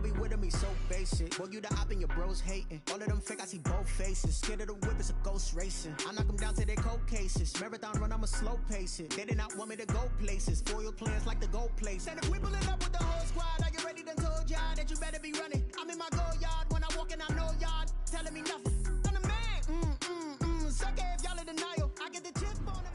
be with me so basic. Boy, you the op and your bros hating. All of them fake, I see both faces. Scared of the whip, it's a ghost racing. I knock them down to their cold cases. Marathon run, I'ma slow pace it. They did not want me to go places. Foil plans like the gold place. And if we pulling up with the whole squad, are you ready to told y'all that you better be running? I'm in my go yard when I walk in, I know y'all telling me nothing. I'm the man. Suck it if y'all in denial. I get the chip on them.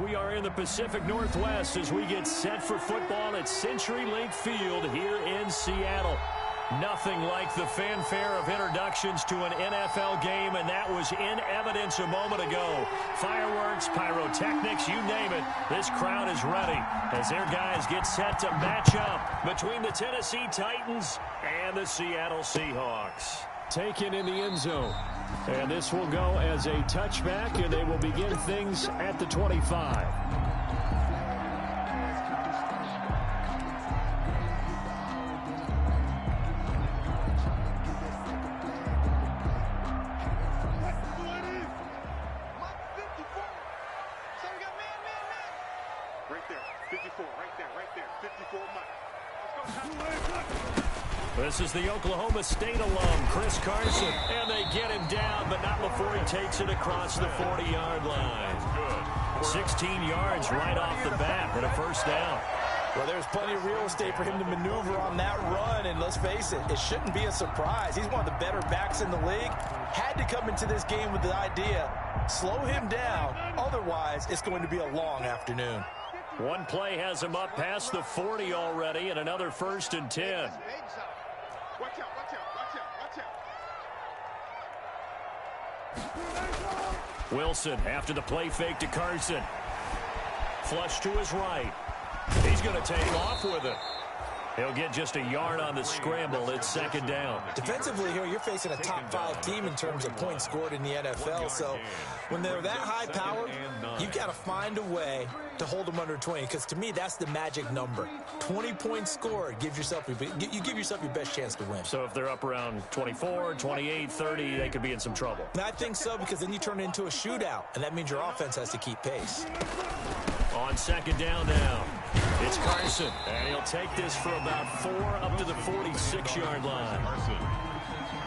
We are in the Pacific Northwest as we get set for football at CenturyLink Field here in Seattle. Nothing like the fanfare of introductions to an NFL game, and that was in evidence a moment ago. Fireworks, pyrotechnics, you name it. This crowd is ready as their guys get set to match up between the Tennessee Titans and the Seattle Seahawks. Taken in the end zone. And this will go as a touchback, and they will begin things at the 25. Right there, 54, right there, 54 Mike. This is the Oklahoma State alum, Chris Carson, and they get him down, but not before he takes it across the 40-yard line. 16 yards right off the bat and a first down. Well, there's plenty of real estate for him to maneuver on that run, and let's face it, it shouldn't be a surprise. He's one of the better backs in the league. Had to come into this game with the idea, slow him down, otherwise it's going to be a long afternoon. One play has him up past the 40 already, and another 1st and 10. Watch out, watch out, watch out. Wilson after the play fake to Carson. Flush to his right. He's going to take off with it. He'll get just a yard on the scramble. It's 2nd down. Defensively here, you're facing a top-5 team in terms of points scored in the NFL. So when they're that high-powered, you've got to find a way to hold them under 20. Because to me, that's the magic number. 20 points scored gives yourself you give yourself your best chance to win. So if they're up around 24, 28, 30, they could be in some trouble. And I think so, because then you turn it into a shootout, and that means your offense has to keep pace. On 2nd down now, it's Carson, and he'll take this for about 4 up to the 46-yard line.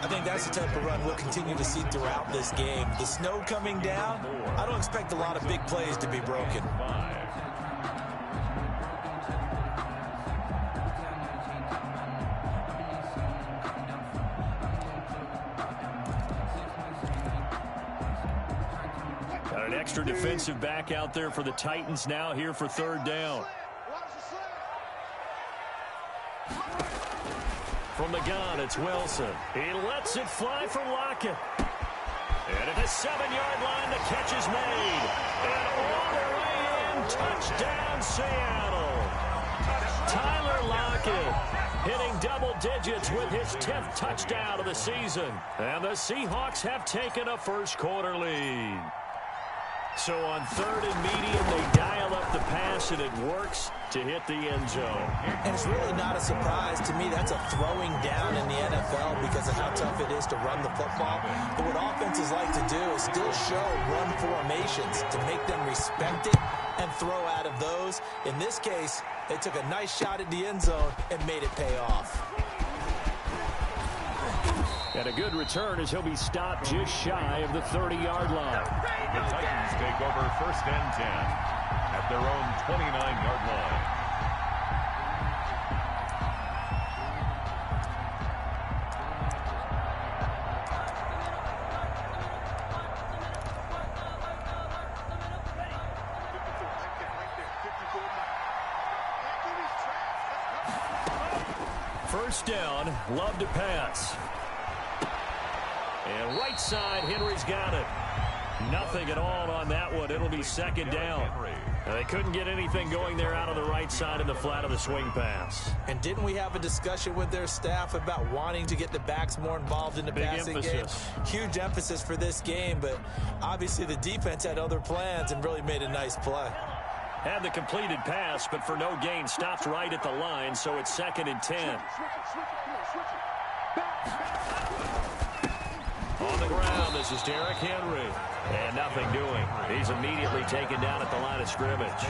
I think that's the type of run we'll continue to see throughout this game. The snow coming down, I don't expect a lot of big plays to be broken. Got an extra defensive back out there for the Titans now here for 3rd down. From the gun, it's Wilson. He lets it fly for Lockett. And at the 7-yard line, the catch is made. And all the way in, touchdown Seattle. Tyler Lockett hitting double digits with his 10th touchdown of the season. And the Seahawks have taken a first-quarter lead. So on 3rd and medium, they dial up the pass, and it works to hit the end zone. And it's really not a surprise. To me, that's a throwing down in the NFL because of how tough it is to run the football. But what offenses like to do is still show run formations to make them respect it and throw out of those. In this case, they took a nice shot at the end zone and made it pay off. And a good return as he'll be stopped just shy of the 30-yard line. The Titans take over 1st and 10 at their own 29-yard line. First down, Love to pass. And right side, Henry's got it. Nothing at all on that one. It'll be 2nd down. Now, they couldn't get anything going there out of the right side in the flat of the swing pass. And didn't we have a discussion with their staff about wanting to get the backs more involved in the passing game? Huge emphasis for this game, but obviously the defense had other plans and really made a nice play. Had the completed pass, but for no gain, stopped right at the line, so it's 2nd and 10. On the ground, this is Derrick Henry. And nothing doing. He's immediately taken down at the line of scrimmage.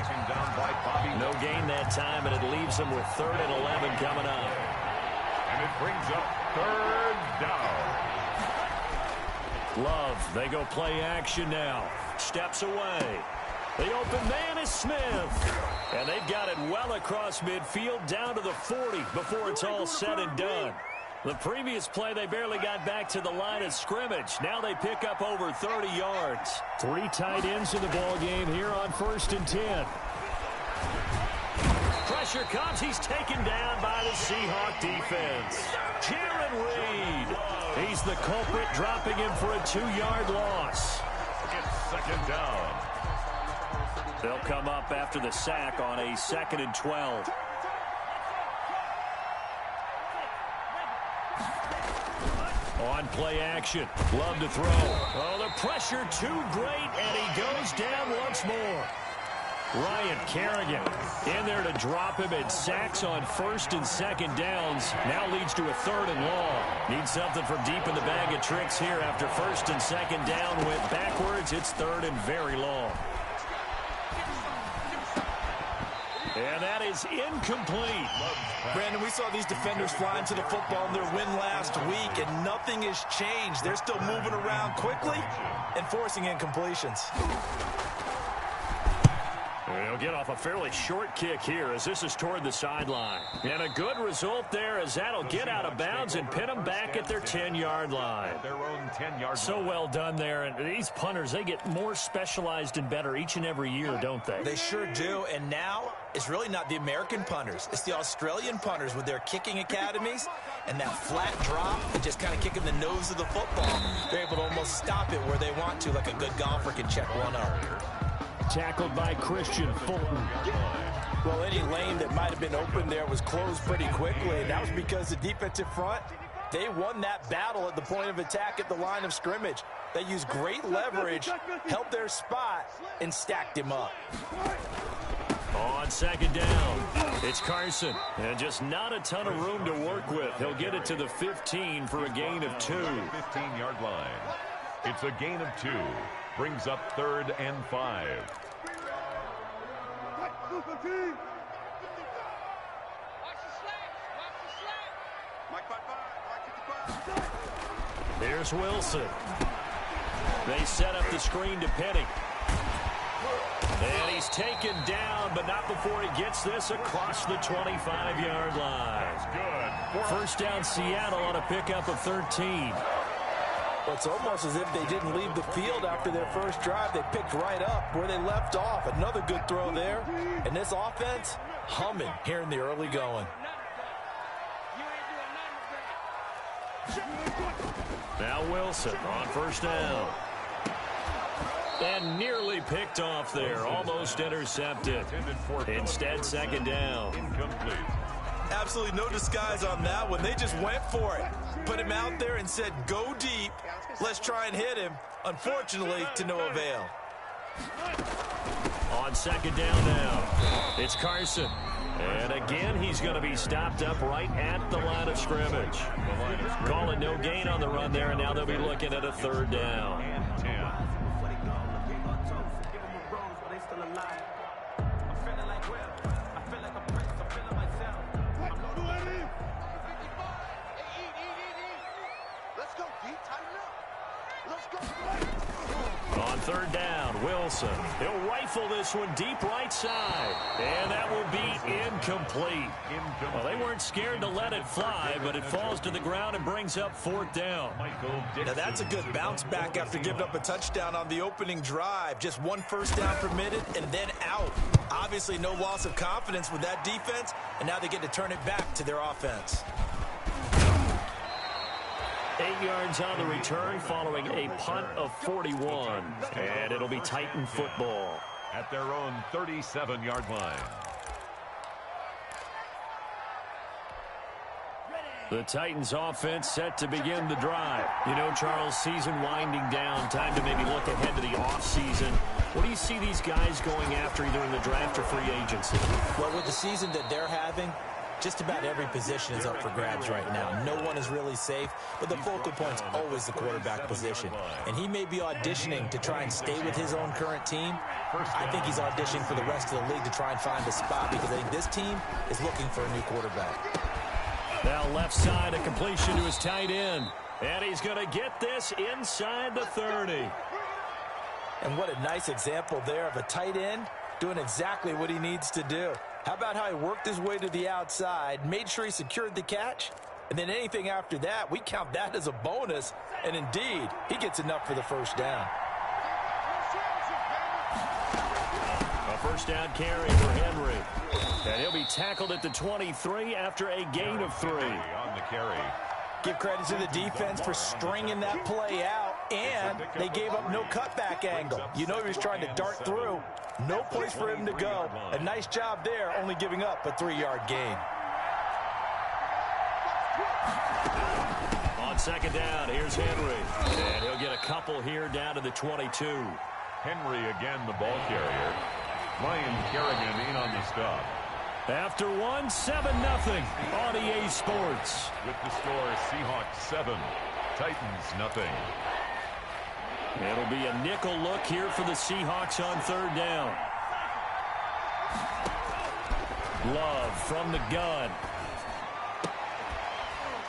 No gain that time, and it leaves him with 3rd and 11 coming up. And it brings up 3rd down. Love, they go play action now. Steps away. The open man is Smith. And they've got it well across midfield down to the 40 before it's all said and done. The previous play, they barely got back to the line of scrimmage. Now they pick up over 30 yards. 3 tight ends in the ball game here on 1st and 10. Pressure comes. He's taken down by the Seahawks defense. Jaron Reed. He's the culprit, dropping him for a 2-yard loss. It's 2nd down. They'll come up after the sack on a 2nd and 12. On play action. Love to throw. Oh, the pressure too great, and he goes down once more. Ryan Kerrigan in there to drop him, and sacks on 1st and 2nd downs. Now leads to a 3rd and long. Needs something from deep in the bag of tricks here after 1st and 2nd down. Went backwards. It's 3rd and very long. And that is incomplete. Brandon, we saw these defenders fly into the football in their win last week, and nothing has changed. They're still moving around quickly and forcing incompletions. He'll get off a fairly short kick here as this is toward the sideline. And a good result there as that'll get out of bounds and pin them back at their 10-yard line. Their own 10-yard So well done there. And these punters, they get more specialized and better each and every year, don't they? They sure do. And now it's really not the American punters. It's the Australian punters with their kicking academies and that flat drop and just kind of kicking the nose of the football. They're able to almost stop it where they want to, like a good golfer can check one up. Tackled by Christian Fulton. Well, any lane that might have been open there was closed pretty quickly, and that was because the defensive front, they won that battle at the point of attack at the line of scrimmage. They used great leverage, held their spot, and stacked him up. On 2nd down, it's Carson. And just not a ton of room to work with. He'll get it to the 15 for a gain of 2. 15-yard line. It's a gain of 2. Brings up 3rd and 5. Here's Wilson. They set up the screen to Penny. And he's taken down, but not before he gets this across the 25-yard line. That's good. 1st down Seattle on a pickup of 13. Well, it's almost as if they didn't leave the field after their first drive. They picked right up where they left off. Another good throw there. And this offense, humming here in the early going. Now Wilson on 1st down. And nearly picked off there. Almost intercepted. Instead, 2nd down. Incomplete. Absolutely no disguise on that one. They just went for it. Put him out there and said, go deep. Let's try and hit him. Unfortunately, to no avail. On 2nd down now, it's Carson. And again, he's going to be stopped up right at the line of scrimmage. Calling no gain on the run there, and now they'll be looking at a 3rd down. And 10. On 3rd down, Wilson. He'll rifle this one deep right side. And that will be incomplete. Well, they weren't scared to let it fly, but it falls to the ground and brings up 4th down. Now that's a good bounce back after giving up a touchdown on the opening drive. Just 1 first down permitted and then out. Obviously no loss of confidence with that defense, and now they get to turn it back to their offense. 8 yards on the return following a punt of 41. And it'll be Titan football. At their own 37-yard line. The Titans offense set to begin the drive. You know, Charles, season winding down. Time to maybe look ahead to the offseason. What do you see these guys going after either in the draft or free agency? Well, with the season that they're having, Just about every position is up for grabs right now. No one is really safe, but the focal point's always the quarterback position. And he may be auditioning to try and stay with his own current team. I think he's auditioning for the rest of the league to try and find a spot because I think this team is looking for a new quarterback. Now left side, a completion to his tight end. And he's going to get this inside the 30. And what a nice example there of a tight end doing exactly what he needs to do. How about how he worked his way to the outside, made sure he secured the catch, and then anything after that, we count that as a bonus. And indeed, he gets enough for the first down. A first down carry for Henry. And he'll be tackled at the 23 after a gain of 3. On the carry. Give credit to the defense for stringing that play out, and they gave up no cutback angle. You know he was trying to dart through. No place for him to go. A nice job there, only giving up a 3-yard gain. On second down, here's Henry. And he'll get a couple here down to the 22. Henry again, the ball carrier. Ryan Kerrigan in on the stop. After 1, 7-0 on EA Sports. With the score, Seahawks 7, Titans nothing. It'll be a nickel look here for the Seahawks on third down. Love from the gun.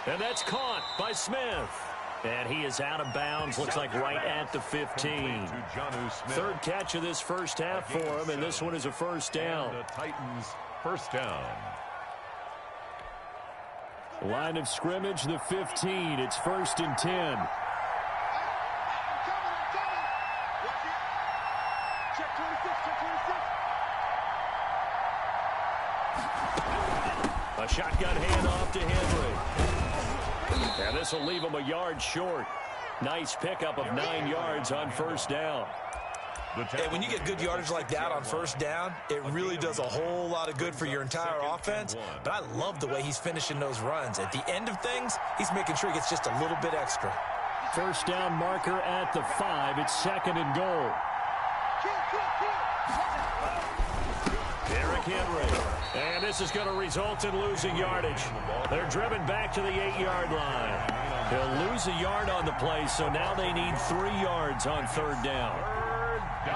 And that's caught by Smith. And he is out of bounds, looks like right at the 15. Third catch of this first half for him, and this one is a first down. The Titans first down. Line of scrimmage, the 15. It's 1st and 10. A shotgun handoff to Henry. And this will leave him a yard short. Nice pickup of 9 yards on first down. And when you get good yardage like that on first down, it really does a whole lot of good for your entire offense. But I love the way he's finishing those runs. At the end of things, he's making sure he gets just a little bit extra. First down marker at the 5. It's 2nd and goal. Derrick Henry. And this is going to result in losing yardage. They're driven back to the 8-yard line. He'll lose a yard on the play, so now they need 3 yards on third down.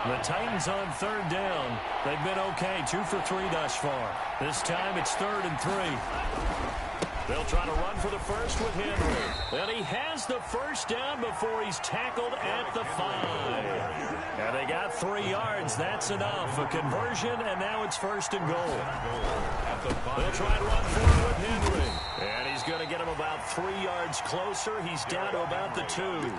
The Titans on third down. They've been okay, 2 for 3 thus far. This time it's 3rd and 3. They'll try to run for the first with Henry. And he has the first down before he's tackled at the 5. And they got 3 yards. That's enough. A conversion, and now it's 1st and goal. They'll try and run for it with Henry. And he's going to get him about 3 yards closer. He's down to about the 2.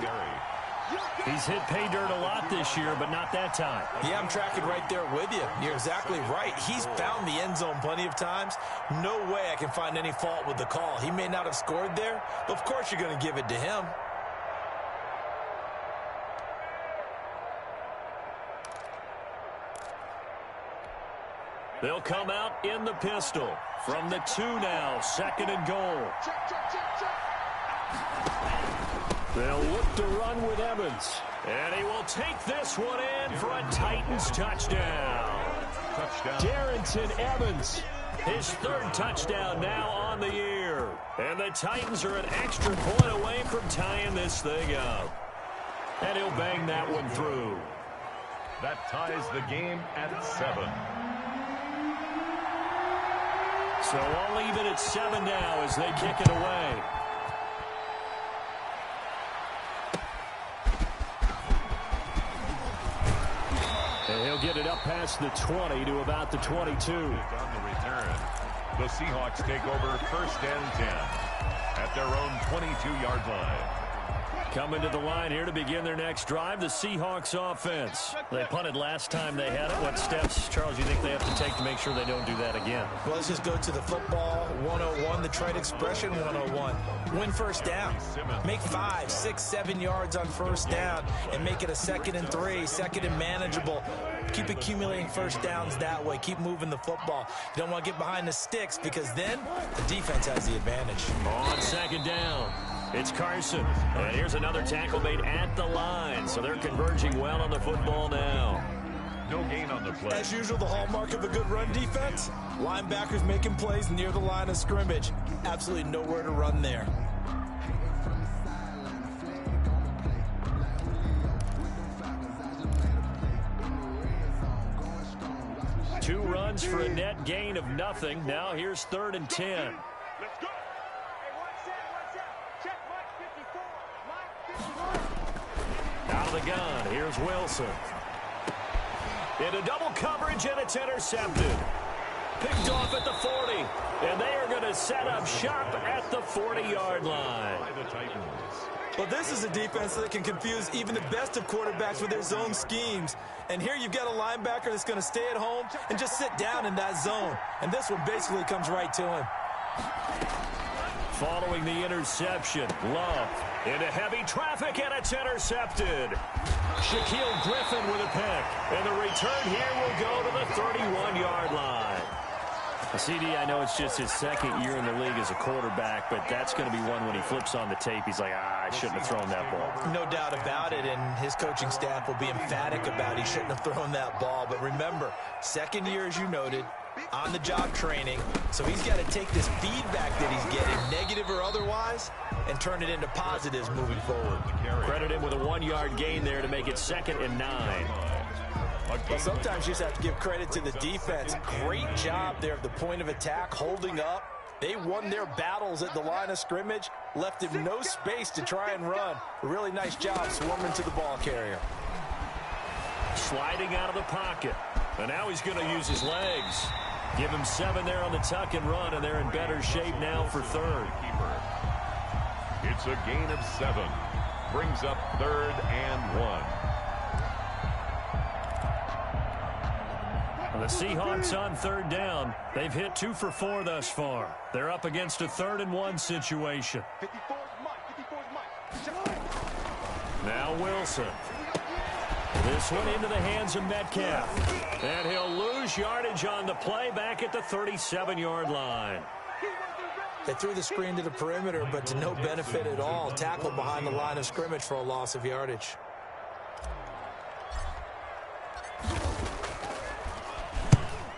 He's hit pay dirt a lot this year, but not that time. Yeah, I'm tracking right there with you. You're exactly right. He's found the end zone plenty of times. No way I can find any fault with the call. He may not have scored there, but of course you're going to give it to him. They'll come out in the pistol. From the 2 now, 2nd and goal. They'll look to run with Evans. And he will take this one in for a Titans touchdown. Darrington Evans, his 3rd touchdown now on the year. And the Titans are an extra point away from tying this thing up. And he'll bang that one through. That ties the game at 7. So I'll leave it at 7 now as they kick it away. And he'll get it up past the 20 to about the 22. On the return, the Seahawks take over 1st and 10 at their own 22-yard line. Coming to the line here to begin their next drive, the Seahawks offense. They punted last time they had it. What steps, Charles, you think they have to take to make sure they don't do that again? Well, let's just go to the football 101, the trade expression 101. Win first down. Make 5, 6, 7 yards on first down and make it a 2nd and 3, 2nd and manageable. Keep accumulating first downs that way. Keep moving the football. You don't want to get behind the sticks because then the defense has the advantage. On 2nd down, it's Carson. And here's another tackle made at the line. So they're converging well on the football now. No gain on the play. As usual, the hallmark of a good run defense, linebackers making plays near the line of scrimmage. Absolutely nowhere to run there. Two runs for a net gain of nothing. Now here's 3rd and 10. Let's go. Out of the gun, here's Wilson. Into double coverage, and it's intercepted. Picked off at the 40, and they are going to set up shop at the 40-yard line. By the Titans. Well, this is a defense that can confuse even the best of quarterbacks with their zone schemes. And here you've got a linebacker that's going to stay at home and just sit down in that zone. And this one basically comes right to him. Following the interception, Love into heavy traffic, and it's intercepted. Shaquille Griffin with a pick, and the return here will go to the 31-yard line. CD, I know it's just his 2nd year in the league as a quarterback, but that's going to be one when he flips on the tape. He's like, I shouldn't have thrown that ball. No doubt about it, and his coaching staff will be emphatic about he shouldn't have thrown that ball. But remember, 2nd year, as you noted, on-the-job training, so he's got to take this feedback that he's getting, negative or otherwise, and turn it into positives moving forward. Credit him with a 1-yard gain there to make it 2nd and 9. Well, sometimes you just have to give credit to the defense. Great job there at the point of attack, holding up. They won their battles at the line of scrimmage, left him no space to try and run. A really nice job swarming to the ball carrier. Sliding out of the pocket. And now he's going to use his legs. Give him 7 there on the tuck and run, and they're in better shape now for 3rd. It's a gain of 7. Brings up 3rd and 1. The Seahawks on 3rd down. They've hit 2 for 4 thus far. They're up against a 3rd and 1 situation. 54's Mike. Now Wilson. This one into the hands of Metcalf. And he'll lose yardage on the play back at the 37-yard line. They threw the screen to the perimeter, but to no benefit at all. Tackled behind the line of scrimmage for a loss of yardage.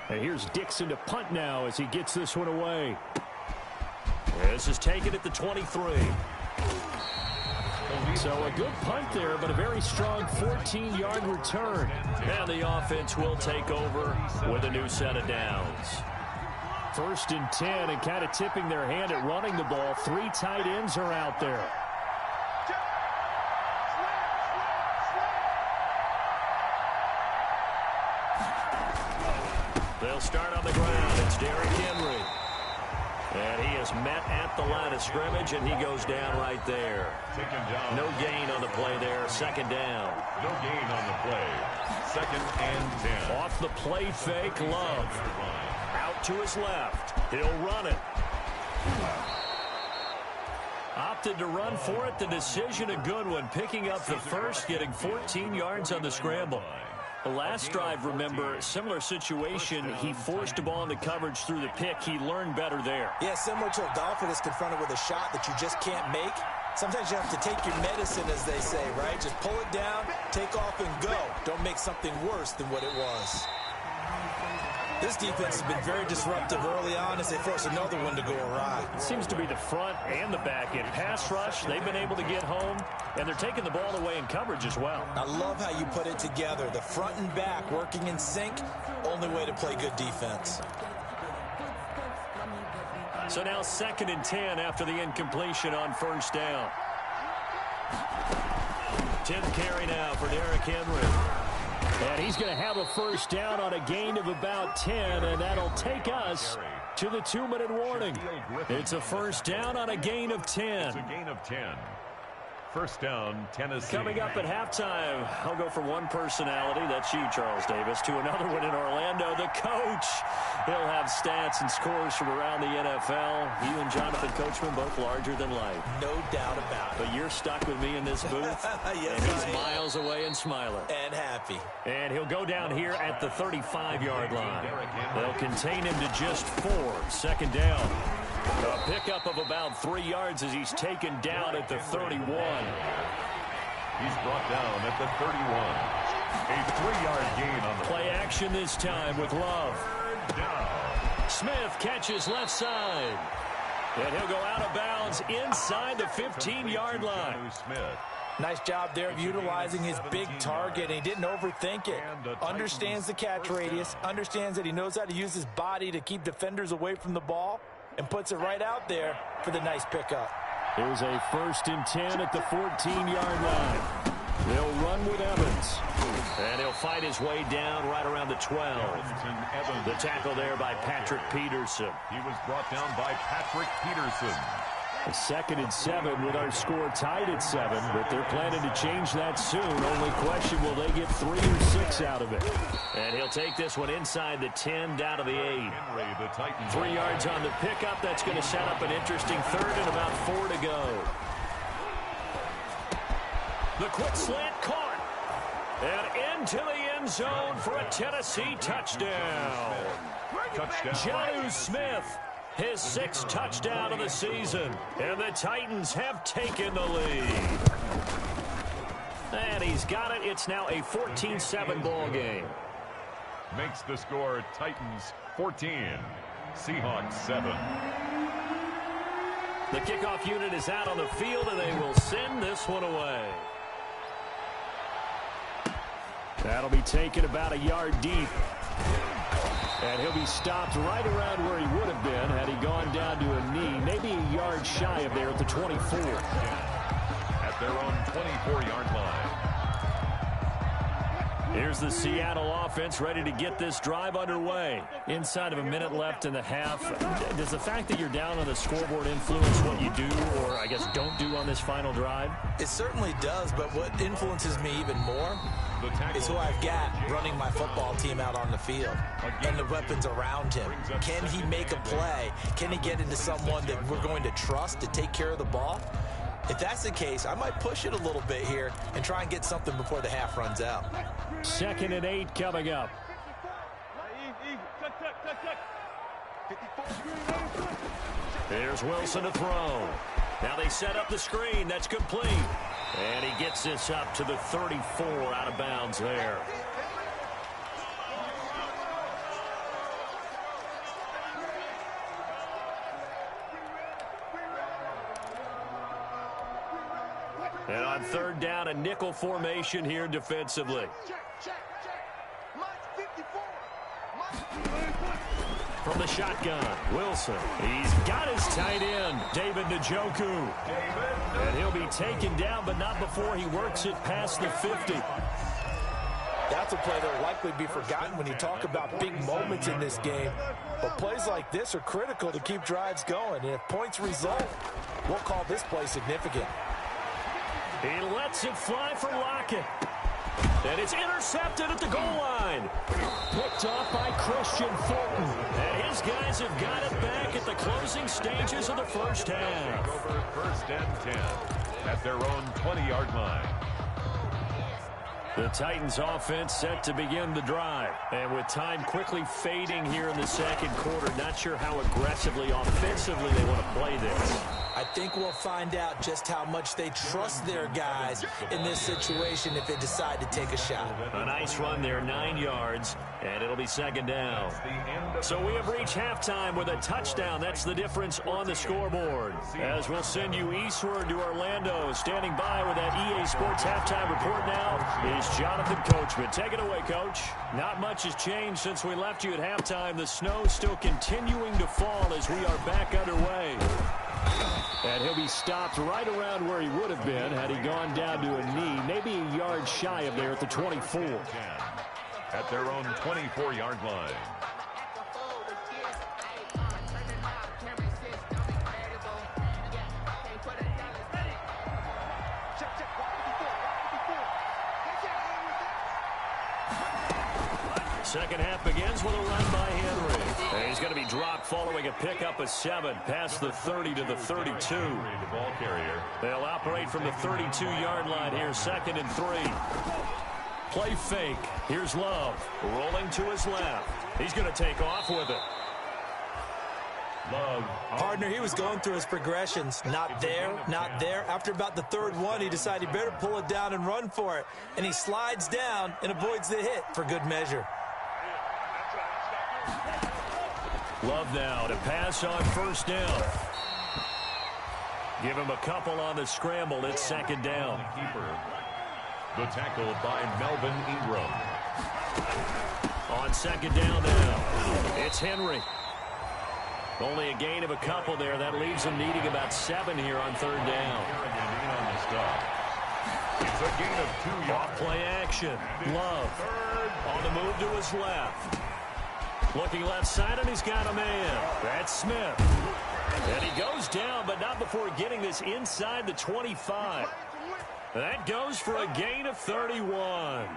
And here's Dixon to punt now as he gets this one away. This is taken at the 23. So a good punt there, but a very strong 14-yard return. And the offense will take over with a new set of downs. 1st and 10, and kind of tipping their hand at running the ball. 3 tight ends are out there. They'll start on the ground. It's Derrick Henry. And he is met at the line of scrimmage, and he goes down right there. No gain on the play there. 2nd down. No gain on the play. 2nd and 10. Off the play fake, Love. Out to his left. He'll run it. Opted to run for it. The decision a good one. Picking up the first, getting 14 yards on the scramble. The last drive, remember, similar situation. He forced the ball into coverage through the pick. He learned better there. Yeah, similar to a golfer that's confronted with a shot that you just can't make. Sometimes you have to take your medicine, as they say, right? Just pull it down, take off, and go. Don't make something worse than what it was. This defense has been very disruptive early on as they force another one to go awry. It seems to be the front and the back end. Pass rush, they've been able to get home, and they're taking the ball away in coverage as well. I love how you put it together. The front and back working in sync, only way to play good defense. So now 2nd and 10 after the incompletion on 1st down. 10th carry now for Derrick Henry. And he's going to have a 1st down on a gain of about 10, and that'll take us to the 2-minute warning. It's a 1st down on a gain of 10. It's a gain of 10. 1st down, Tennessee. Coming up at halftime, I'll go from one personality, that's you, Charles Davis, to another one in Orlando, the coach. He'll have stats and scores from around the NFL. You and Jonathan Coachman, both larger than life. No doubt about it. But you're stuck with me in this booth. Yes, and he's miles away and smiling. And happy. And he'll go down here at the 35-yard line. They'll contain him to just 4. 2nd down. A pickup of about 3 yards as he's taken down at the 31. He's brought down at the 31. A 3-yard gain on the play action this time with Love. Smith catches left side. And he'll go out of bounds inside the 15-yard line. Nice job there of utilizing his big target. He didn't overthink it. Understands the catch radius. Understands that he knows how to use his body to keep defenders away from the ball. And puts it right out there for the nice pickup. Here's a 1st and 10 at the 14-yard line. They'll run with Evans. And he'll fight his way down right around the 12. The tackle there by Patrick Peterson. He was brought down by Patrick Peterson. 2nd and 7 with our score tied at 7, but they're planning to change that soon. Only question, will they get 3 or 6 out of it? And he'll take this one inside the 10 down to the 8. 3 yards on the pickup. That's going to set up an interesting 3rd and about 4 to go. The quick slant caught. And into the end zone for a Tennessee touchdown. Jonnu Smith, his 6th touchdown of the season. And the Titans have taken the lead. And he's got it. It's now a 14-7 ball game. Makes the score Titans 14, Seahawks 7. The kickoff unit is out on the field, and they will send this one away. That'll be taken about a yard deep. And he'll be stopped right around where he would have been had he gone down to a knee, maybe a yard shy of there at the 24. At their own 24-yard line. Here's the Seattle offense ready to get this drive underway. Inside of a minute left in the half. Does the fact that you're down on the scoreboard influence what you do, or I guess don't do on this final drive? It certainly does, but what influences me even more is who I've got running my football team out on the field and the weapons around him. Can he make a play? Can he get into someone that we're going to trust to take care of the ball? If that's the case, I might push it a little bit here and try and get something before the half runs out. 2nd and 8 coming up. There's Wilson to throw. Now they set up the screen. That's complete. And he gets this up to the 34 out of bounds there. And on 3rd down, a nickel formation here defensively. From the shotgun, Wilson. He's got his tight end, David Njoku. And he'll be taken down, but not before he works it past the 50. That's a play that will likely be forgotten when you talk about big moments in this game. But plays like this are critical to keep drives going. And if points result, we'll call this play significant. He lets it fly for Lockett. And it's intercepted at the goal line. Picked off by Christian Fulton. And his guys have got it back at the closing stages of the first half. Over 1st and 10 at their own 20-yard line. The Titans offense set to begin the drive. And with time quickly fading here in the 2nd quarter, not sure how aggressively, offensively they want to play this. I think we'll find out just how much they trust their guys in this situation if they decide to take a shot. A nice run there, 9 yards, and it'll be 2nd down. So we have reached halftime with a touchdown. That's the difference on the scoreboard. As we'll send you eastward to Orlando. Standing by with that EA Sports halftime report now is Jonathan Coachman. Take it away, Coach. Not much has changed since we left you at halftime. The snow still continuing to fall as we are back underway. And he'll be stopped right around where he would have been had he gone down to a knee, maybe a yard shy of there at the 24. At their own 24-yard line. Second half begins with a run by Henry. And he's going to be dropped following a pickup of 7 past the 30 to the 32. The ball carrier. They'll operate from the 32-yard line here, 2nd and 3. Play fake. Here's Love rolling to his left. He's going to take off with it. Partner, he was going through his progressions. Not there, not there. After about the third one, he decided he better pull it down and run for it. And he slides down and avoids the hit for good measure. Love now to pass on first down. Give him a couple on the scramble. It's second down. The tackle by Melvin Ingram. On second down now, it's Henry. Only a gain of a couple there. That leaves him needing about 7 here on third down. It's a gain of 2 yards. Off play action. Love on the move to his left. Looking left side, and he's got a man. That's Smith. And he goes down, but not before getting this inside the 25. That goes for a gain of 31.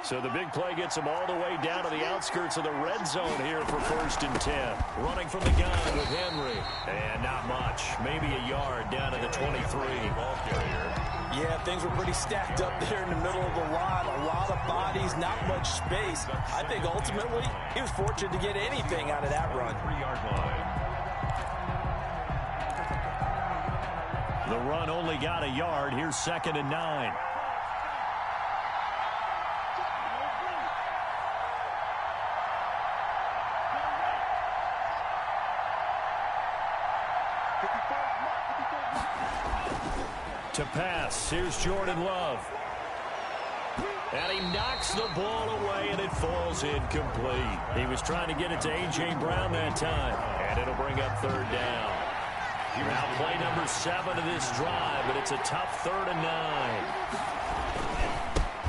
So the big play gets him all the way down to the outskirts of the red zone here for 1st and 10. Running from the gun with Henry. And not much. Maybe a yard down to the 23. Ball carrier. Yeah, things were pretty stacked up there in the middle of the line. A lot of bodies, not much space. I think ultimately he was fortunate to get anything out of that run. 3-yard line. The run only got a yard. Here's 2nd and 9. To pass, here's Jordan Love. And he knocks the ball away, and it falls incomplete. He was trying to get it to A.J. Brown that time, and it'll bring up third down. Now play number 7 of this drive, but it's a tough 3rd and 9.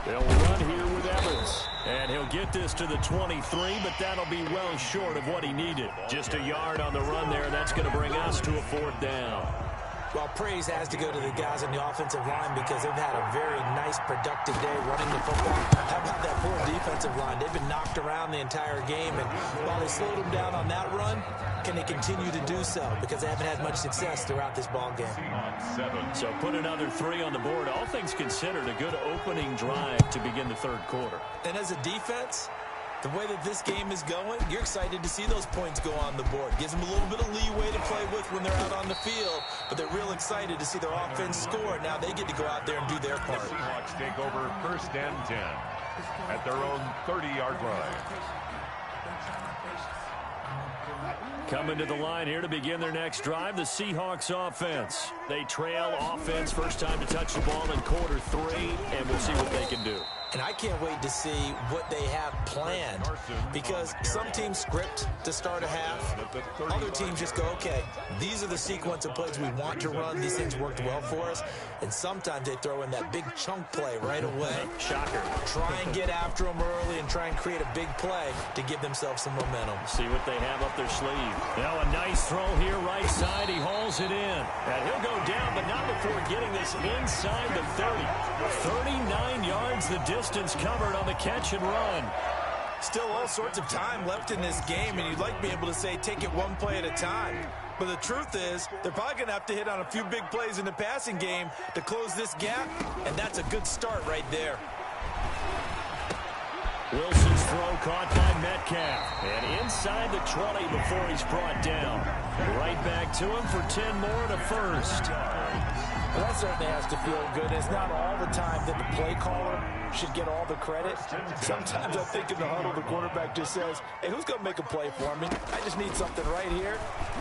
They'll run here with Evans, and he'll get this to the 23, but that'll be well short of what he needed. Just a yard on the run there, and that's going to bring us to a 4th down. Well, praise has to go to the guys on the offensive line because they've had a very nice, productive day running the football. How about that poor defensive line? They've been knocked around the entire game, and while they slowed them down on that run, can they continue to do so? Because they haven't had much success throughout this ball game. So put another 3 on the board. All things considered, a good opening drive to begin the 3rd quarter. And as a defense, the way that this game is going, you're excited to see those points go on the board. Gives them a little bit of leeway to play with when they're out on the field, but they're real excited to see their offense score. Now they get to go out there and do their part. The Seahawks take over 1st and 10 at their own 30-yard line. Coming to the line here to begin their next drive, the Seahawks offense. They trail offense, first time to touch the ball in quarter 3, and we'll see what they can do. And I can't wait to see what they have planned, because some teams script to start a half. Other teams just go, okay, these are the sequence of plays we want to run. These things worked well for us. And sometimes they throw in that big chunk play right away. Shocker. Try and get after them early and try and create a big play to give themselves some momentum. See what they have up their sleeve. Now a nice throw here, right side. He hauls it in. And he'll go down, but not before getting this inside the 30. 39 yards the distance covered on the catch and run. Still all sorts of time left in this game, and you'd like to be able to say take it one play at a time. But the truth is, they're probably going to have to hit on a few big plays in the passing game to close this gap, and that's a good start right there. Wilson's throw caught by Metcalf. And inside the 20 before he's brought down. Right back to him for 10 more to 1st. Well, that certainly has to feel good. It's not all the time that the play caller should get all the credit. Sometimes I think in the huddle, the quarterback just says, hey, who's going to make a play for me? I just need something right here.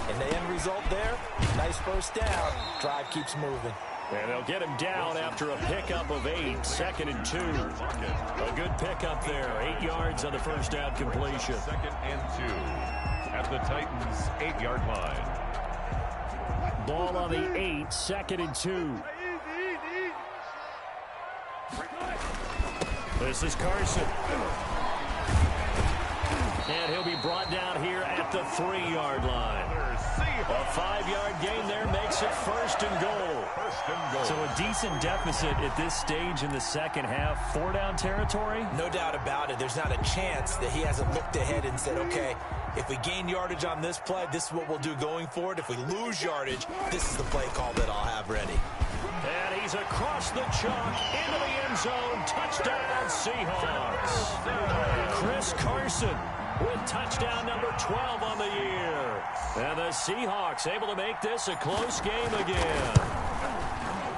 And the end result there, nice first down. Drive keeps moving. And they'll get him down after a pickup of 8. 2nd and 2. A good pickup there. 8 yards on the first down completion. 2nd and 2 at the Titans' 8-yard line. Ball on the 8, 2nd and 2. This is Carson. And he'll be brought down here at the 3-yard line. A 5-yard gain there makes it 1st and goal. So a decent deficit at this stage in the second half. 4-down territory? No doubt about it. There's not a chance that he hasn't looked ahead and said, okay, if we gain yardage on this play, this is what we'll do going forward. If we lose yardage, this is the play call that I'll have ready. And he's across the chalk into the end zone. Touchdown, Seahawks. Chris Carson with touchdown number 12 on the year. And the Seahawks able to make this a close game again.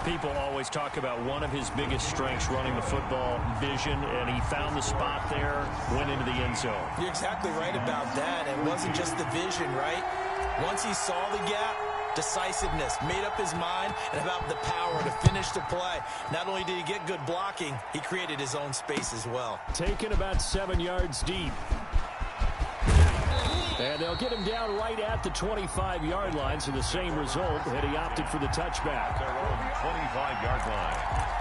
People always talk about one of his biggest strengths running the football, vision, and he found the spot there, went into the end zone. You're exactly right about that. It wasn't just the vision, right? Once he saw the gap, decisiveness, made up his mind, and about the power to finish the play. Not only did he get good blocking, he created his own space as well. Taken about 7 yards deep. And they'll get him down right at the 25-yard line, so the same result, and he opted for the touchback. Their own 25-yard line.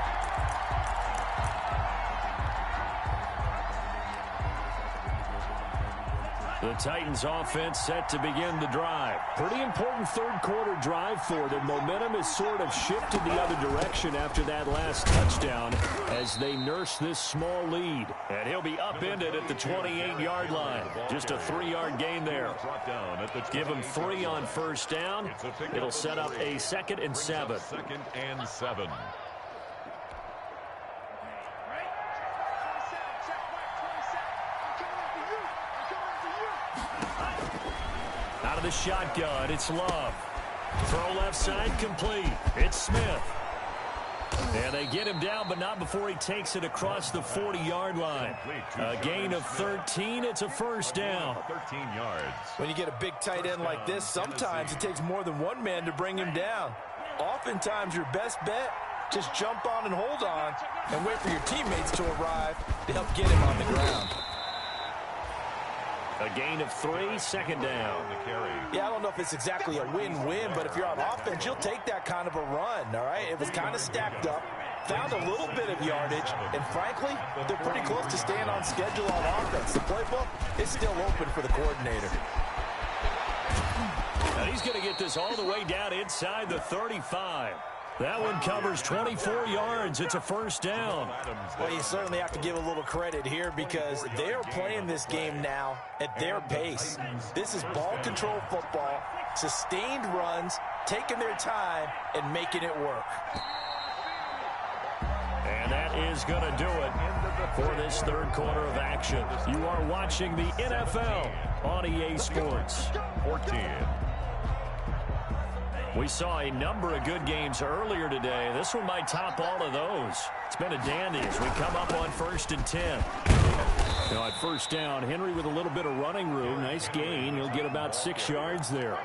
The Titans offense set to begin the drive. Pretty important third-quarter drive for them. Momentum has sort of shifted the other direction after that last touchdown as they nurse this small lead. And he'll be upended at the 28-yard line. Just a 3-yard gain there. Give him 3 on first down. It'll set up a 2nd and 7. 2nd and 7. Out of the shotgun, it's Love. Throw left side, complete. It's Smith. And they get him down, but not before he takes it across the 40-yard line. A gain of 13, it's a first down. 13 yards. When you get a big tight end like this, sometimes it takes more than one man to bring him down. Oftentimes, your best bet, just jump on and hold on and wait for your teammates to arrive to help get him on the ground. A gain of 3, 2nd down. Yeah, I don't know if it's exactly a win-win, but if you're on offense, you'll take that kind of a run, all right? It was kind of stacked up, found a little bit of yardage, and frankly, they're pretty close to staying on schedule on offense. The playbook is still open for the coordinator. Now he's going to get this all the way down inside the 35. That one covers 24 yards. It's a first down. Well, you certainly have to give a little credit here because they are playing this game now at their pace. This is ball control football, sustained runs, taking their time, and making it work. And that is going to do it for this third quarter of action. You are watching the NFL on EA Sports. 14. We saw a number of good games earlier today. This one might top all of those. It's been a dandy as we come up on 1st and 10. Now at first down, Henry with a little bit of running room. Nice gain. He'll get about 6 yards there.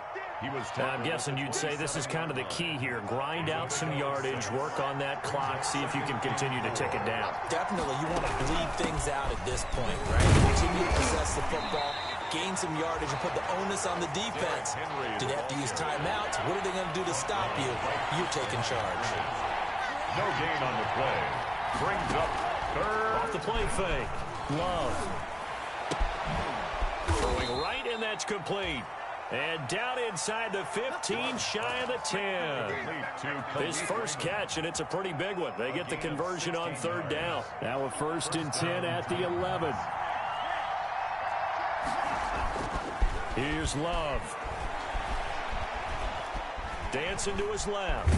I'm guessing you'd say this is kind of the key here. Grind out some yardage, work on that clock, see if you can continue to tick it down. Definitely, you want to bleed things out at this point, right? Continue to possess the football, gain some yardage, and put the onus on the defense. Do they have to use timeouts? What are they going to do to stop you? You're taking charge. No gain on the play. Brings up third. Off the play fake. Love. Throwing right, and that's complete. And down inside the 15, shy of the 10. His first catch, and it's a pretty big one. They get the conversion on 3rd down. Now a 1st and 10 at the 11. Here's Love. Dancing to his left.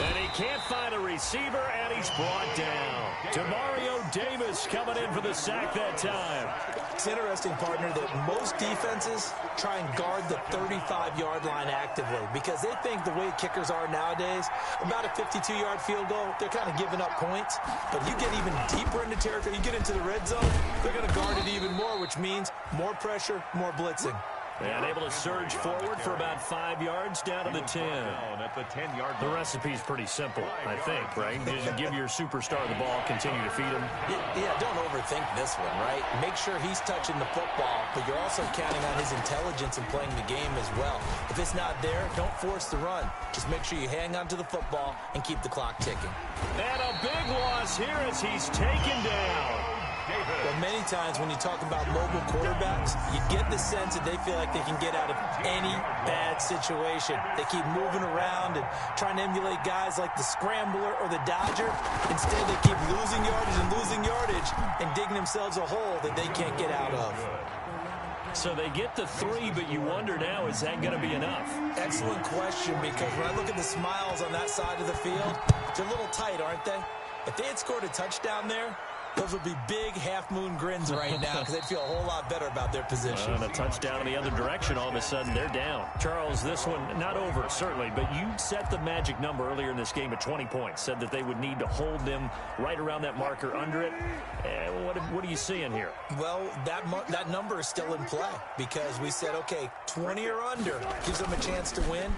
And he can't find a receiver, and he's brought down. Demario Davis coming in for the sack that time. It's interesting, partner, that most defenses try and guard the 35-yard line actively because they think the way kickers are nowadays, about a 52-yard field goal, they're kind of giving up points. But you get even deeper into territory, you get into the red zone, they're going to guard it even more, which means more pressure, more blitzing. And able to surge forward for about 5 yards down to the 10. At the 10-yard line. The recipe's pretty simple, I think, right? Just give your superstar the ball, continue to feed him. Yeah, don't overthink this one, right? Make sure he's touching the football, but you're also counting on his intelligence in playing the game as well. If it's not there, don't force the run. Just make sure you hang on to the football and keep the clock ticking. And a big loss here as he's taken down. Well, many times when you talk about mobile quarterbacks, you get the sense that they feel like they can get out of any bad situation. They keep moving around and trying to emulate guys like the Scrambler or the Dodger. Instead, they keep losing yardage and digging themselves a hole that they can't get out of. So they get the 3, but you wonder now, is that going to be enough? Excellent question, because when I look at the smiles on that side of the field, they're a little tight, aren't they? If they had scored a touchdown there, Those would be big half-moon grins right now because they'd feel a whole lot better about their position. And a touchdown in the other direction, all of a sudden they're down. Charles, this one not over, certainly, but you set the magic number earlier in this game at 20 points. Said that they would need to hold them right around that marker under it. What are you seeing here? Well, that number is still in play because we said, okay, 20 or under gives them a chance to win.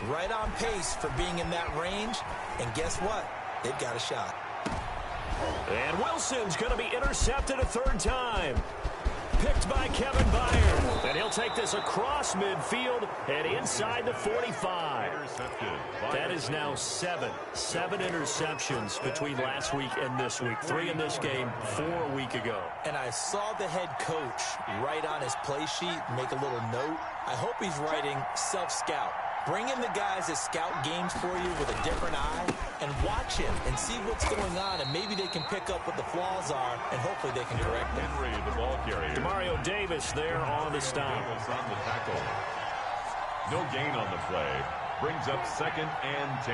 Right on pace for being in that range. And guess what? They've got a shot. And Wilson's going to be intercepted a third time. Picked by Kevin Byard. And he'll take this across midfield and inside the 45. That is now seven interceptions between last week and this week. 3 in this game, 4 a week ago. And I saw the head coach write on his play sheet, make a little note. I hope he's writing self-scout. Bring in the guys that scout games for you with a different eye and watch him and see what's going on, and maybe they can pick up what the flaws are, and hopefully they can correct them. Henry, the ball carrier. Demario Davis there on the stop. On the tackle. No gain on the play. Brings up 2nd and 10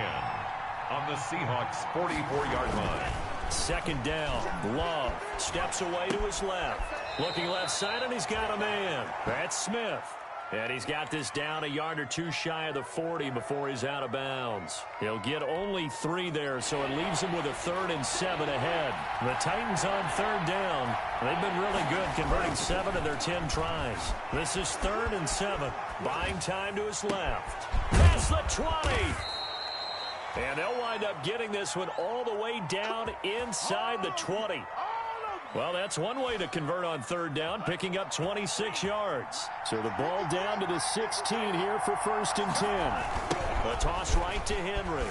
on the Seahawks 44-yard line. 2nd down. Love steps away to his left. Looking left side, and he's got a man. That's Smith. And he's got this down a yard or 2 shy of the 40 before he's out of bounds. He'll get only 3 there, so it leaves him with a 3rd and 7 ahead. The Titans on 3rd down. They've been really good, converting 7 of their 10 tries. This is 3rd and 7. Buying time to his left. Past the 20. And they'll wind up getting this one all the way down inside the 20. Well, that's one way to convert on 3rd down, picking up 26 yards. So the ball down to the 16 here for 1st and 10. A toss right to Henry.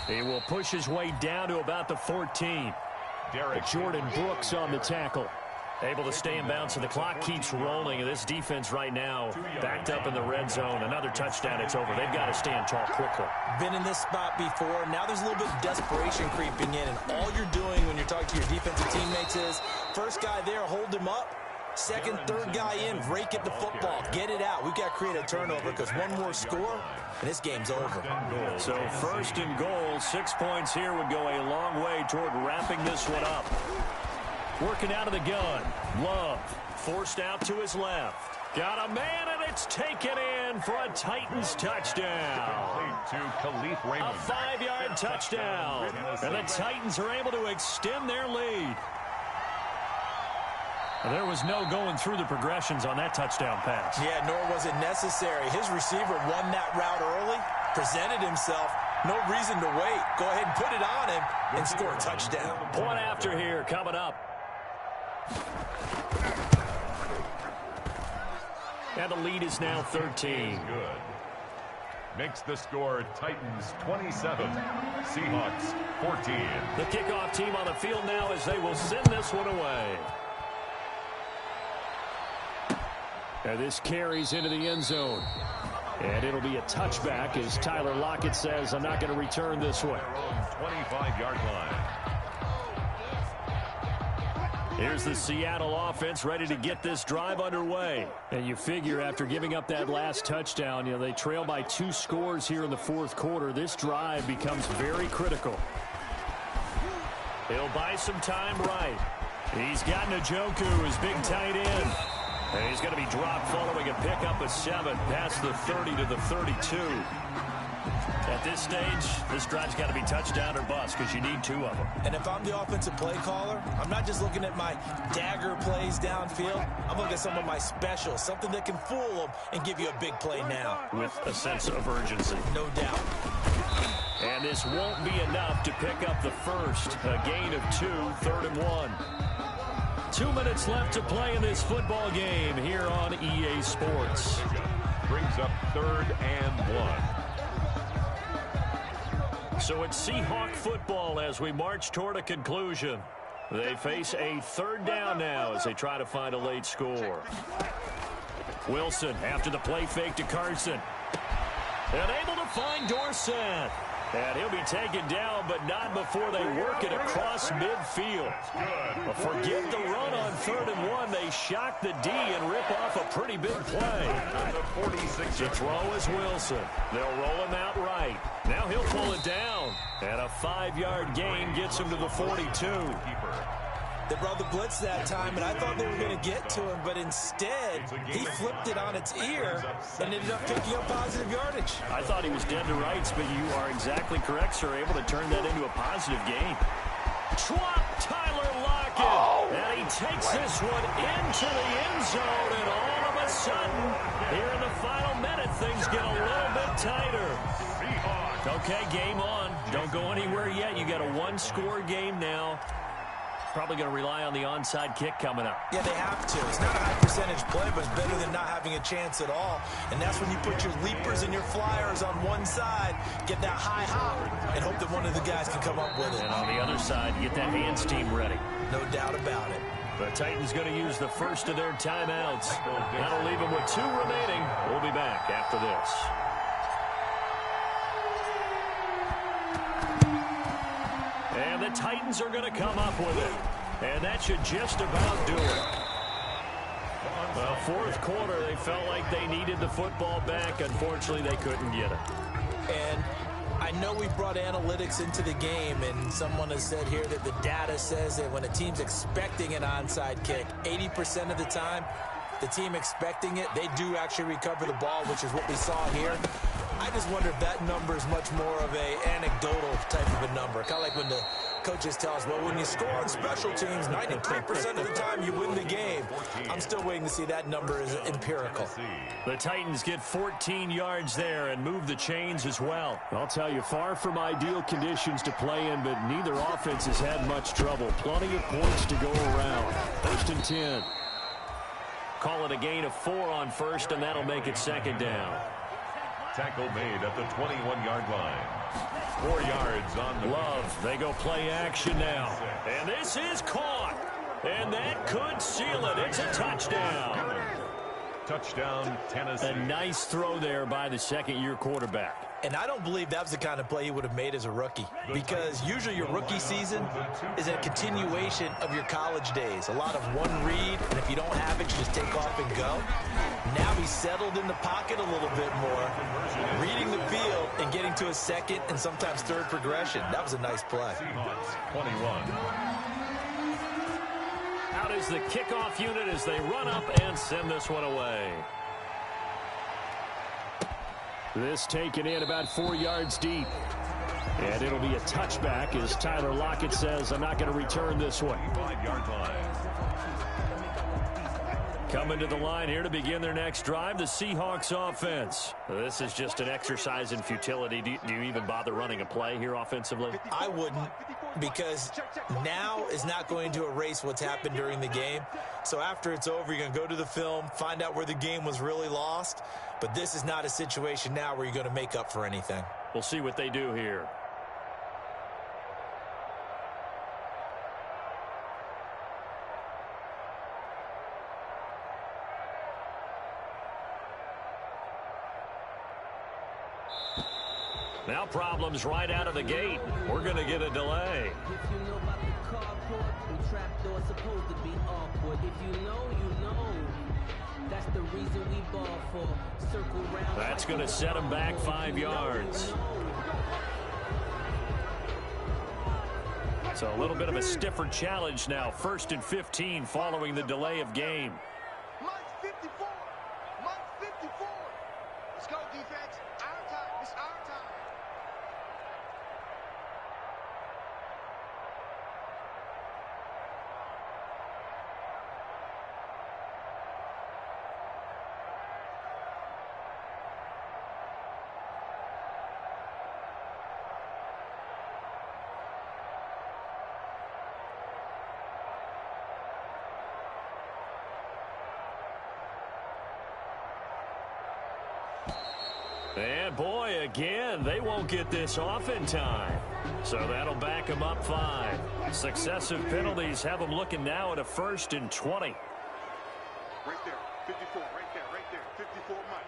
He will push his way down to about the 14. Jordan Brooks on the tackle. Able to stay in bounds, so the clock keeps rolling. And this defense right now backed up in the red zone. Another touchdown, it's over. They've got to stand tall quickly. Been in this spot before. Now there's a little bit of desperation creeping in. And all you're doing when you're talking to your defensive teammates is, first guy there, hold him up. 2nd, 3rd guy in, rake at the football. Get it out. We've got to create a turnover because one more score, and this game's over. So 1st and goal, 6 points here would go a long way toward wrapping this one up. Working out of the gun. Love forced out to his left. Got a man, and it's taken in for a Titans touchdown. To Khalif Raymond. A 5-yard touchdown. And the Titans are able to extend their lead. There was no going through the progressions on that touchdown pass. Yeah, nor was it necessary. His receiver won that route early, presented himself. No reason to wait. Go ahead and put it on him and score a touchdown. Point after here coming up. And the lead is now 13. Good. Makes the score Titans 27, Seahawks 14. The kickoff team on the field now as they will send this one away. And this carries into the end zone. And it'll be a touchback as Tyler Lockett says, I'm not going to return this one. 25-yard line. Here's the Seattle offense ready to get this drive underway. And you figure after giving up that last touchdown, they trail by 2 scores here in the 4th quarter. This drive becomes very critical. He'll buy some time right. He's got Njoku, his big tight end. And he's going to be dropped following a pickup of 7 past the 30 to the 32. At this stage, this drive's got to be touchdown or bust because you need 2 of them. And if I'm the offensive play caller, I'm not just looking at my dagger plays downfield. I'm looking at some of my specials, something that can fool them and give you a big play now. With a sense of urgency. No doubt. And this won't be enough to pick up the first. A gain of 2, 3rd and 1. 2 minutes left to play in this football game here on EA Sports. Brings up 3rd and 1. So it's Seahawk football as we march toward a conclusion. They face a 3rd down now as they try to find a late score. Wilson after the play fake to Carson. And able to find Dorsett. And he'll be taken down, but not before they work it across midfield. But forget the run on 3rd and 1. They shock the D and rip off a pretty big play. The throw is Wilson. They'll roll him out right. Now he'll pull it down. And a 5-yard gain gets him to the 42. They brought the blitz that time, and I thought they were going to get to him, but instead, he flipped it on its ear and ended up picking up positive yardage. I thought he was dead to rights, but you are exactly correct, sir. Able to turn that into a positive gain. Drop Tyler Lockett. And he takes this one into the end zone, and all of a sudden, here in the final minute, things get a little bit tighter. Okay, game on. Don't go anywhere yet. You got a 1-score game now. Probably going to rely on the onside kick coming up. Yeah, they have to. It's not a high percentage play, but it's better than not having a chance at all. And that's when you put your leapers and your flyers on one side, get that high hop, and hope that one of the guys can come up with it. And on the other side, get that hands team ready. No doubt about it. The Titans going to use the first of their timeouts. That'll leave them with 2 remaining. We'll be back after this. And the Titans are going to come up with it. And that should just about do it. Well, 4th quarter, they felt like they needed the football back. Unfortunately, they couldn't get it. And I know we brought analytics into the game, and someone has said here that the data says that when a team's expecting an onside kick, 80% of the time, the team expecting it, they do actually recover the ball, which is what we saw here. I just wonder if that number is much more of a anecdotal type of a number. Kind of like when the coaches tell us, well, when you score on special teams, 93% of the time you win the game. I'm still waiting to see that number is empirical. The Titans get 14 yards there and move the chains as well. I'll tell you, far from ideal conditions to play in, but neither offense has had much trouble. Plenty of points to go around. 1st and 10. Call it a gain of 4 on 1st, and that'll make it 2nd down. Tackle made at the 21-yard line. 4 yards on the Love. They go play action now. And this is caught. And that could seal it. It's a touchdown. touchdown, Tennessee. A nice throw there by the second-year quarterback. And I don't believe that was the kind of play he would have made as a rookie, because usually your rookie season is a continuation of your college days. A lot of one read, and if you don't have it, you just take off and go. Now he's settled in the pocket a little bit more, reading the field and getting to a second and sometimes third progression. That was a nice play. Seahawks 21. Out is the kickoff unit as they run up and send this one away. This taken in about 4 yards deep. And it'll be a touchback as Tyler Lockett says, I'm not going to return this one. 5-yard line. Coming to the line here to begin their next drive, the Seahawks offense. This is just an exercise in futility. Do you even bother running a play here offensively? I wouldn't, because now is not going to erase what's happened during the game. So after it's over, you're going to go to the film, find out where the game was really lost. But this is not a situation now where you're going to make up for anything. We'll see what they do here. Now problems right out of the gate. We're going to get a delay. If you know about the carport, the trapdoor supposed to be awkward. If you know, you know. That's the reason we ball for. Circle round. That's going to set him back 5 yards. So a little bit of a stiffer challenge now. 1st and 15 following the delay of game. Mike 54. Mike 54. Let's go, defense. Our time. It's our time. And boy, again, they won't get this off in time. So that'll back them up 5. Successive penalties have them looking now at a 1st and 20. Right there. 54. Right there. Right there. 54, Mike.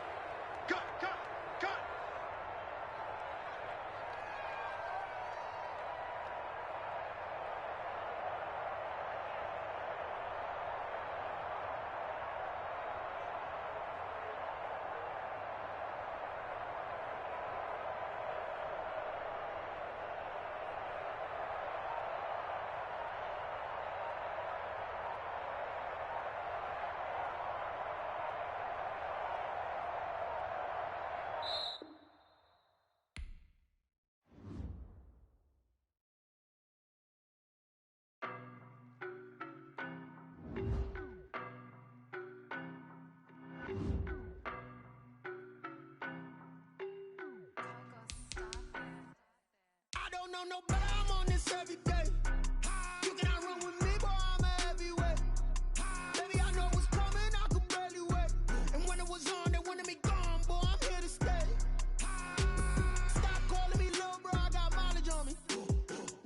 Cut. Cut. Cut. know no better, I'm on this every day. You cannot run with me, boy, I'm a heavyweight. Baby, I know what's coming, I could barely wait. And when it was on, they wanted me gone, boy, I'm here to stay. Stop calling me little bro, I got mileage on me.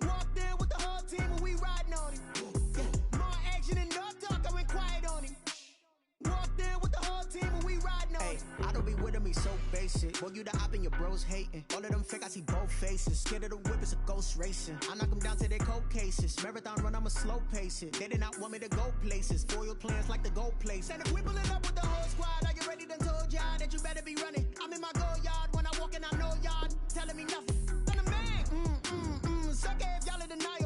Walked in with the whole team and we riding on him. More action and no talk, I went quiet on him. Walked in with the whole team and we riding on him. I don't be with me so basic. Boy, you the op and your bros hating. All of them fake, I see both faces. Scared of the whip, it's a ghost racing. I knock them down to their cold cases. Marathon run, I'ma slow pace it. They did not want me to go places. Foil plans like the gold place. And if we pulling up with the whole squad, I get ready to told y'all that you better be running. I'm in my go yard when I walk in, I know y'all telling me nothing. I'm the man. Suck it if y'all in the night.